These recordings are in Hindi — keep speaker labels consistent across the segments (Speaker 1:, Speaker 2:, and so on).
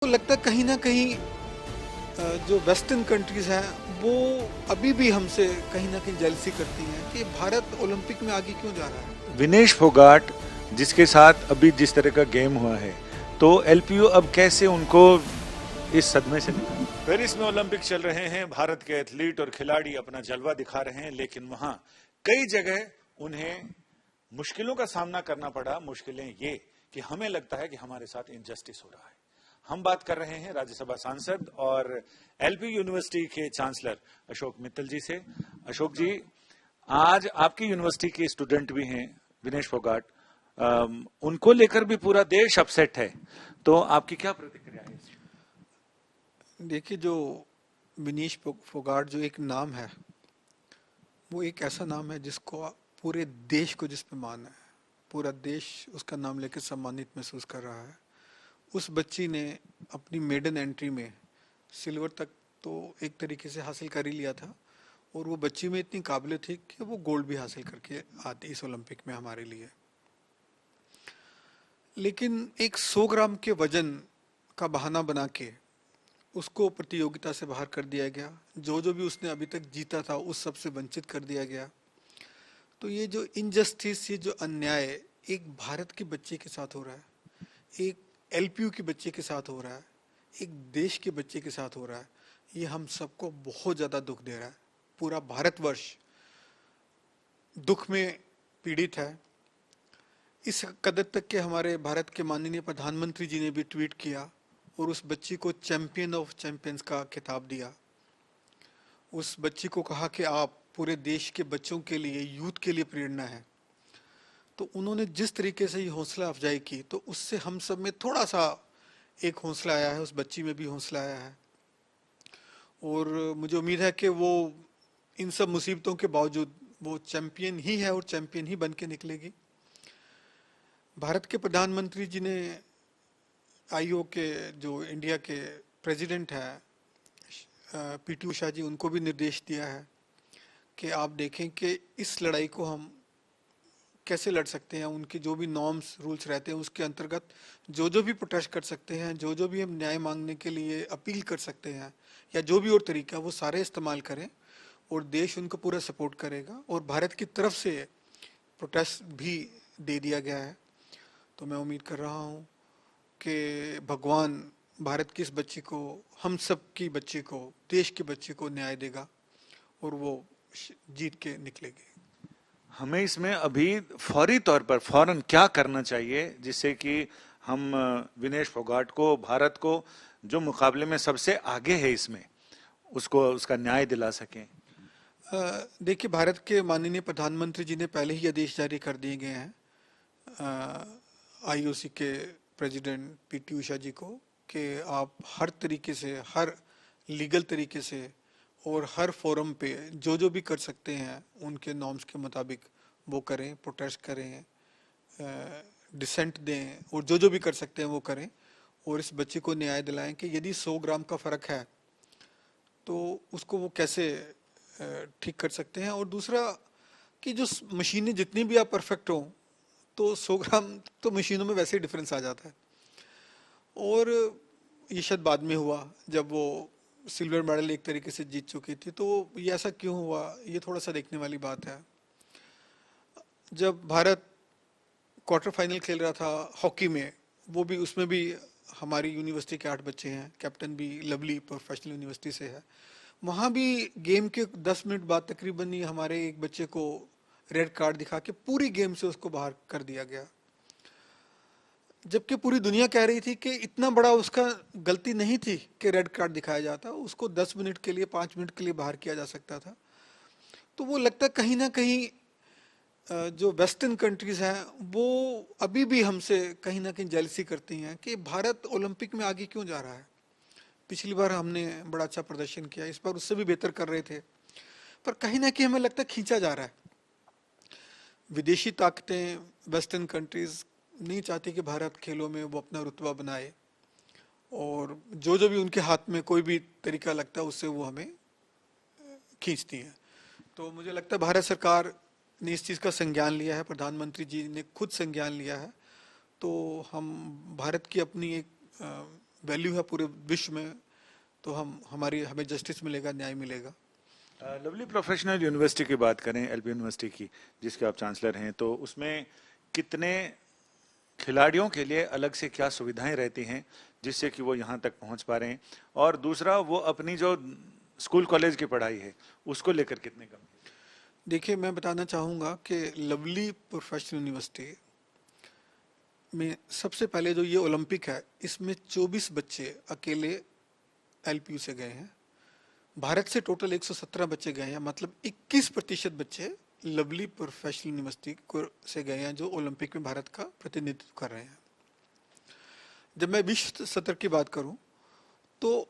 Speaker 1: तो लगता है कहीं ना कहीं जो वेस्टर्न कंट्रीज हैं वो अभी भी हमसे कहीं ना कहीं जेलसी करती हैं कि भारत ओलंपिक में आगे क्यों जा रहा है।
Speaker 2: विनेश फोगाट जिसके साथ अभी जिस तरह का गेम हुआ है, तो एलपीयू अब कैसे उनको इस सदमे से निकाले। पेरिस में ओलंपिक चल रहे हैं, भारत के एथलीट और खिलाड़ी अपना जलवा दिखा रहे हैं, लेकिन वहां कई जगह उन्हें मुश्किलों का सामना करना पड़ा। मुश्किलें ये कि हमें लगता है कि हमारे साथ इनजस्टिस हो रहा है। हम बात कर रहे हैं राज्यसभा सांसद और एलपी यूनिवर्सिटी के चांसलर अशोक मित्तल जी से। अशोक जी, आज आपकी यूनिवर्सिटी के स्टूडेंट भी हैं विनेश फोगाट, उनको लेकर भी पूरा देश अपसेट है, तो आपकी क्या प्रतिक्रिया है इसमें?
Speaker 1: देखिए, जो विनीश फोगाट जो एक नाम है, वो एक ऐसा नाम है जिसको पूरे देश को जिस पे मान है, पूरा देश उसका नाम लेकर सम्मानित महसूस कर रहा है। उस बच्ची ने अपनी मेडन एंट्री में सिल्वर तक तो एक तरीके से हासिल कर ही लिया था, और वो बच्ची में इतनी काबिल थी कि वो गोल्ड भी हासिल करके आती इस ओलंपिक में हमारे लिए। लेकिन एक 100 ग्राम के वजन का बहाना बना के उसको प्रतियोगिता से बाहर कर दिया गया। जो जो भी उसने अभी तक जीता था उस सब से वंचित कर दिया गया। तो ये जो इनजस्टिस, ये जो अन्याय एक भारत के बच्चे के साथ हो रहा है, एक एलपीयू के बच्चे के साथ हो रहा है, एक देश के बच्चे के साथ हो रहा है, ये हम सबको बहुत ज़्यादा दुख दे रहा है। पूरा भारतवर्ष दुख में पीड़ित है। इस कदर तक के हमारे भारत के माननीय प्रधानमंत्री जी ने भी ट्वीट किया और उस बच्ची को चैंपियन ऑफ चैंपियंस का खिताब दिया। उस बच्ची को कहा कि आप पूरे देश के बच्चों के लिए, यूथ के लिए प्रेरणा है। तो उन्होंने जिस तरीके से ये हौसला अफजाई की, तो उससे हम सब में थोड़ा सा एक हौसला आया है, उस बच्ची में भी हौसला आया है। और मुझे उम्मीद है कि वो इन सब मुसीबतों के बावजूद वो चैंपियन ही है और चैंपियन ही बन के निकलेगी। भारत के प्रधानमंत्री जी ने आईओ के, जो इंडिया के प्रेसिडेंट है पीटी उषा जी, उनको भी निर्देश दिया है कि आप देखें कि इस लड़ाई को हम कैसे लड़ सकते हैं। उनके जो भी नॉर्म्स रूल्स रहते हैं उसके अंतर्गत जो जो भी प्रोटेस्ट कर सकते हैं, जो जो भी हम न्याय मांगने के लिए अपील कर सकते हैं, या जो भी और तरीका वो सारे इस्तेमाल करें, और देश उनको पूरा सपोर्ट करेगा। और भारत की तरफ से प्रोटेस्ट भी दे दिया गया है। तो मैं उम्मीद कर रहा हूँ कि भगवान भारत की इस बच्ची को, हम सब की बच्ची को, देश के बच्चे को न्याय देगा और वो जीत के निकलेगी।
Speaker 2: हमें इसमें अभी फौरी तौर पर फौरन क्या करना चाहिए जिससे कि हम विनेश फोगाट को, भारत को जो मुकाबले में सबसे आगे है इसमें, उसको उसका न्याय दिला सकें?
Speaker 1: देखिए, भारत के माननीय प्रधानमंत्री जी ने पहले ही आदेश जारी कर दिए गए हैं आईओसी के प्रेसिडेंट पीटी उषा जी को कि आप हर तरीके से, हर लीगल तरीके से और हर फोरम पे जो जो भी कर सकते हैं उनके नॉर्म्स के मुताबिक वो करें, प्रोटेस्ट करें, डिसेंट दें, और जो जो भी कर सकते हैं वो करें, और इस बच्चे को न्याय दिलाएं कि यदि 100 ग्राम का फ़र्क है तो उसको वो कैसे ठीक कर सकते हैं। और दूसरा कि जो मशीनें जितनी भी आप परफेक्ट हो, तो 100 ग्राम तो मशीनों में वैसे ही डिफरेंस आ जाता है। और ये शायद बाद में हुआ जब वो सिल्वर मेडल एक तरीके से जीत चुकी थी। तो ये ऐसा क्यों हुआ, ये थोड़ा सा देखने वाली बात है। जब भारत क्वार्टर फाइनल खेल रहा था हॉकी में, वो भी, उसमें भी हमारी यूनिवर्सिटी के 8 बच्चे हैं, कैप्टन भी लवली प्रोफेशनल यूनिवर्सिटी से है। वहाँ भी गेम के 10 मिनट बाद तकरीबन ही हमारे एक बच्चे को रेड कार्ड दिखा के पूरी गेम से उसको बाहर कर दिया गया। जबकि पूरी दुनिया कह रही थी कि इतना बड़ा उसका गलती नहीं थी कि रेड कार्ड दिखाया जाता, उसको 10 मिनट के लिए, 5 मिनट के लिए बाहर किया जा सकता था। तो वो लगता है कहीं ना कहीं जो वेस्टर्न कंट्रीज हैं वो अभी भी हमसे कहीं ना कहीं जेलसी करती हैं कि भारत ओलंपिक में आगे क्यों जा रहा है। पिछली बार हमने बड़ा अच्छा प्रदर्शन किया, इस बार उससे भी बेहतर कर रहे थे, पर कहीं ना कहीं हमें लगता है खींचा जा रहा है। विदेशी ताकतें, वेस्टर्न कंट्रीज नहीं चाहती कि भारत खेलों में वो अपना रुतबा बनाए, और जो जो भी उनके हाथ में कोई भी तरीका लगता है उससे वो हमें खींचती हैं। तो मुझे लगता है भारत सरकार ने इस चीज़ का संज्ञान लिया है, प्रधानमंत्री जी ने खुद संज्ञान लिया है। तो हम भारत की अपनी एक वैल्यू है पूरे विश्व में, तो हमें जस्टिस मिलेगा, न्याय मिलेगा।
Speaker 2: लवली, प्रोफेशनल यूनिवर्सिटी की बात करें, एलपी यूनिवर्सिटी की, जिसके आप चांसलर हैं, तो उसमें कितने खिलाड़ियों के लिए अलग से क्या सुविधाएं रहती हैं जिससे कि वो यहाँ तक पहुँच पा रहे हैं, और दूसरा वो अपनी जो स्कूल कॉलेज की पढ़ाई है उसको लेकर कितने कम है?
Speaker 1: देखिए, मैं बताना चाहूँगा कि लवली प्रोफेशनल यूनिवर्सिटी में सबसे पहले जो ये ओलंपिक है, इसमें 24 बच्चे अकेले एलपीयू से गए हैं। भारत से टोटल 117 बच्चे गए हैं, मतलब 21% बच्चे लवली प्रोफेशनल यूनिवर्सिटी को से गए हैं, जो ओलंपिक में भारत का प्रतिनिधित्व कर रहे हैं। जब मैं विश्व स्तर की बात करूं, तो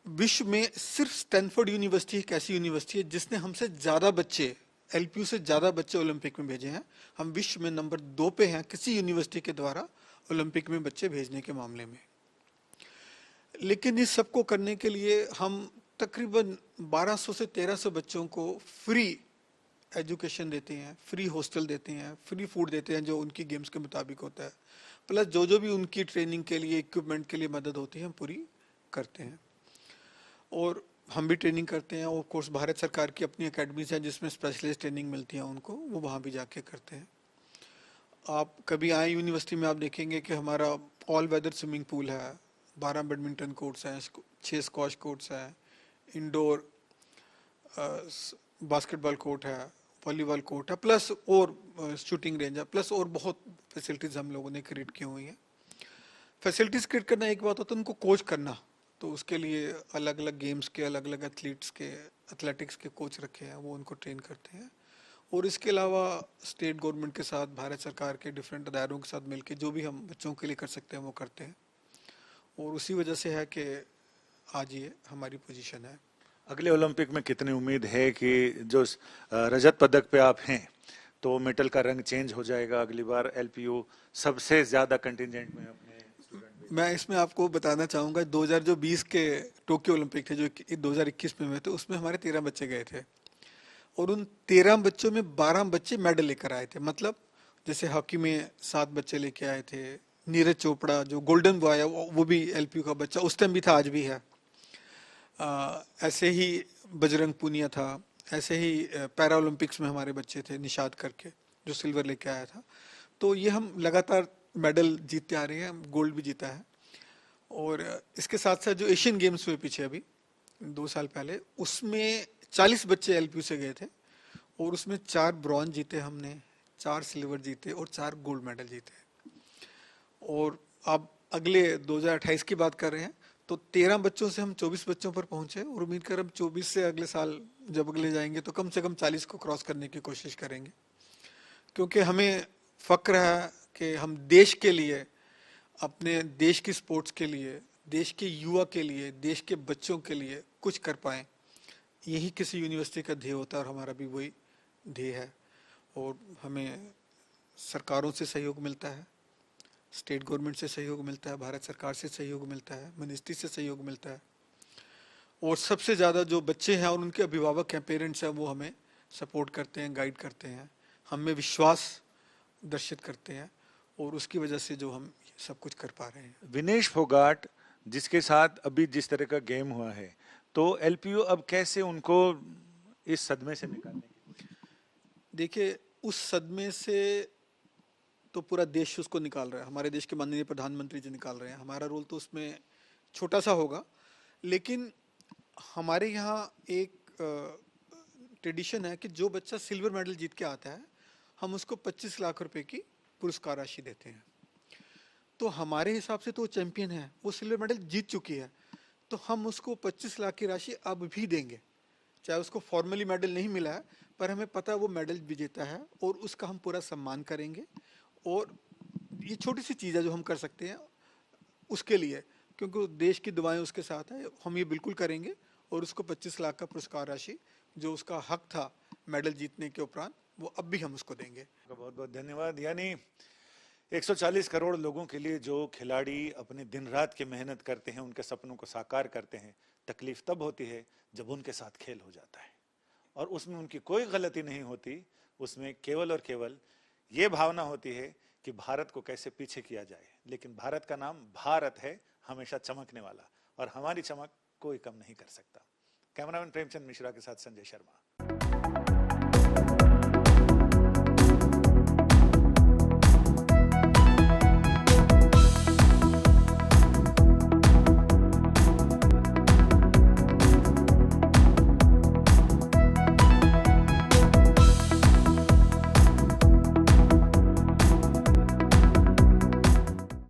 Speaker 1: विश्व में सिर्फ स्टैनफोर्ड यूनिवर्सिटी एक ऐसी यूनिवर्सिटी है जिसने हमसे ज्यादा बच्चे, एलपीयू से ज्यादा बच्चे ओलंपिक में भेजे हैं। हम विश्व में नंबर 2 पे हैं किसी यूनिवर्सिटी के द्वारा ओलंपिक में बच्चे भेजने के मामले में। लेकिन इस सबको करने के लिए हम तकरीबन 1200 से 1300 बच्चों को फ्री एजुकेशन देते हैं, फ्री हॉस्टल देते हैं, फ्री फूड देते हैं जो उनकी गेम्स के मुताबिक होता है, प्लस जो भी उनकी ट्रेनिंग के लिए, इक्विपमेंट के लिए मदद होती है हम पूरी करते हैं। और हम भी ट्रेनिंग करते हैं, ऑफ कोर्स भारत सरकार की अपनी अकेडमीज हैं जिसमें स्पेशलिस्ट ट्रेनिंग मिलती है उनको, वो वहाँ भी जाके करते हैं। आप कभी आए यूनिवर्सिटी में, आप देखेंगे कि हमारा ऑल वेदर स्विमिंग पूल है, 12 बैडमिंटन कोर्ट्स हैं, 6 स्क्वाश कोर्ट्स हैं, इंडोर बास्केटबॉल कोर्ट है, वॉलीबॉल कोर्ट है, प्लस और शूटिंग रेंज है, प्लस और बहुत फैसिलिटीज हम लोगों ने क्रिएट की हुई हैं। फैसिलिटीज क्रिएट करना एक बात होता है, उनको कोच करना, तो उसके लिए अलग अलग गेम्स के, अलग अलग एथलेटिक्स के कोच रखे हैं, वो उनको ट्रेन करते हैं। और इसके अलावा स्टेट गवर्नमेंट के साथ, भारत सरकार के डिफरेंट अदारों के साथ मिलकर जो भी हम बच्चों के लिए कर सकते हैं वो करते हैं। और उसी वजह से है कि आज ये हमारी पोजीशन है।
Speaker 2: अगले ओलंपिक में कितनी उम्मीद है कि जो रजत पदक पे आप हैं तो मेडल का रंग चेंज हो जाएगा, अगली बार एलपीयू सबसे ज्यादा कंटिजेंट में अपने स्टूडेंट?
Speaker 1: मैं इसमें आपको बताना चाहूँगा, 2020 के टोक्यो ओलंपिक थे जो 2021 में हुए थे, उसमें हमारे 13 बच्चे गए थे, और उन 13 बच्चों में 12 बच्चे मेडल लेकर आए थे। मतलब जैसे हॉकी में 7 बच्चे लेके आए थे, नीरज चोपड़ा जो गोल्डन बॉय है वो भी एलपीयू का बच्चा, उस टाइम भी था, आज भी है। ऐसे ही बजरंग पूनिया था, ऐसे ही पैरा ओलंपिक्स में हमारे बच्चे थे, निषाद करके, जो सिल्वर लेके आया था। तो ये हम लगातार मेडल जीतते आ रहे हैं, गोल्ड भी जीता है। और इसके साथ साथ जो एशियन गेम्स हुए पीछे अभी 2 साल पहले, उसमें 40 बच्चे एलपीयू से गए थे, और उसमें 4 ब्रॉन्ज जीते हमने, 4 सिल्वर जीते और 4 गोल्ड मेडल जीते। और अब अगले 2028 की बात कर रहे हैं, तो 13 बच्चों से हम 24 बच्चों पर पहुंचे, और उम्मीद कर हम 24 से अगले साल जब अगले जाएंगे तो कम से कम 40 को क्रॉस करने की कोशिश करेंगे। क्योंकि हमें फक्र है कि हम देश के लिए, अपने देश की स्पोर्ट्स के लिए, देश के युवा के लिए, देश के बच्चों के लिए कुछ कर पाएं, यही किसी यूनिवर्सिटी का ध्येय होता है, और हमारा भी वही ध्येय है। और हमें सरकारों से सहयोग मिलता है, स्टेट गवर्नमेंट से सहयोग मिलता है, भारत सरकार से सहयोग मिलता है, मिनिस्ट्री से सहयोग मिलता है, और सबसे ज़्यादा जो बच्चे हैं और उनके अभिभावक हैं, पेरेंट्स हैं, वो हमें सपोर्ट करते हैं, गाइड करते हैं, हमें विश्वास दर्शित करते हैं, और उसकी वजह से जो हम सब कुछ कर पा रहे हैं।
Speaker 2: विनेश फोगाट, जिसके साथ अभी जिस तरह का गेम हुआ है, तो एलपीयू अब कैसे उनको इस सदमे से निकालने?
Speaker 1: देखिए, उस सदमे से तो पूरा देश उसको निकाल रहा है, हमारे देश के माननीय प्रधानमंत्री जी निकाल रहे हैं, हमारा रोल तो उसमें छोटा सा होगा। लेकिन हमारे यहाँ एक ट्रेडिशन है कि जो बच्चा सिल्वर मेडल जीत के आता है, हम उसको 25 लाख रुपए की पुरस्कार राशि देते हैं। तो हमारे हिसाब से तो वो चैंपियन है, वो सिल्वर मेडल जीत चुकी है, तो हम उसको 25 लाख की राशि अब भी देंगे। चाहे उसको फॉर्मली मेडल नहीं मिला है, पर हमें पता है वो मेडल विजेता है, और उसका हम पूरा सम्मान करेंगे। और ये छोटी सी चीज़ है जो हम कर सकते हैं उसके लिए, क्योंकि देश की दुआएं उसके साथ है, हम ये बिल्कुल करेंगे। और उसको 25 लाख का पुरस्कार राशि, जो उसका हक था मेडल जीतने के उपरांत, वो अब भी हम उसको देंगे।
Speaker 2: बहुत बहुत धन्यवाद। यानी 140 करोड़ लोगों के लिए जो खिलाड़ी अपने दिन रात की मेहनत करते हैं, उनके सपनों को साकार करते हैं, तकलीफ तब होती है जब उनके साथ खेल हो जाता है, और उसमें उनकी कोई गलती नहीं होती, उसमें केवल और केवल ये भावना होती है कि भारत को कैसे पीछे किया जाए। लेकिन भारत का नाम भारत है, हमेशा चमकने वाला, और हमारी चमक कोई कम नहीं कर सकता। कैमरामैन प्रेमचंद मिश्रा के साथ संजय शर्मा।